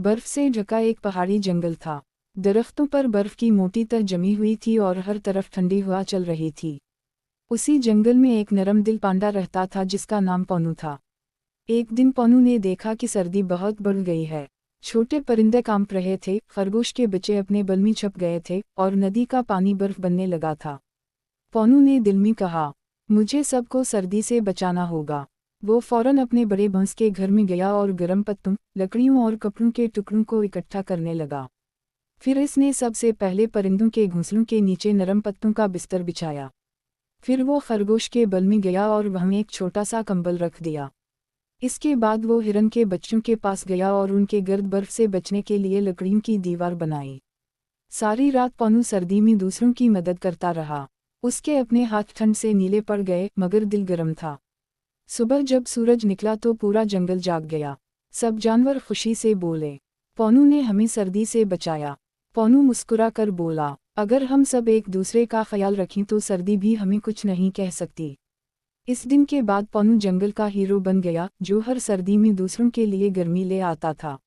बर्फ से ढका एक पहाड़ी जंगल था। दरख्तों पर बर्फ की मोटी तह जमी हुई थी और हर तरफ ठंडी हवा चल रही थी। उसी जंगल में एक नरम दिल पांडा रहता था जिसका नाम पोनू था। एक दिन पोनू ने देखा कि सर्दी बहुत बढ़ गई है। छोटे परिंदे कांप रहे थे, खरगोश के बच्चे अपने बल में छप गए थे और नदी का पानी बर्फ बनने लगा था। पोनू ने दिल में कहा, मुझे सबको सर्दी से बचाना होगा। वो फौरन अपने बड़े भैंस के घर में गया और गर्म पत्तों, लकड़ियों और कपड़ों के टुकड़ों को इकट्ठा करने लगा। फिर इसने सबसे पहले परिंदों के घोंसलों के नीचे नरम पत्तों का बिस्तर बिछाया। फिर वो खरगोश के बल में गया और वहाँ एक छोटा सा कंबल रख दिया। इसके बाद वो हिरन के बच्चों के पास गया और उनके गर्द बर्फ से बचने के लिए लकड़ियों की दीवार बनाई। सारी रात पोनू सर्दी में दूसरों की मदद करता रहा। उसके अपने हाथ ठंड से नीले पड़ गए मगर दिल गर्म था। सुबह जब सूरज निकला तो पूरा जंगल जाग गया। सब जानवर खुशी से बोले, पोनू ने हमें सर्दी से बचाया। पोनू मुस्कुरा कर बोला, अगर हम सब एक दूसरे का ख्याल रखें तो सर्दी भी हमें कुछ नहीं कह सकती। इस दिन के बाद पोनू जंगल का हीरो बन गया, जो हर सर्दी में दूसरों के लिए गर्मी ले आता था।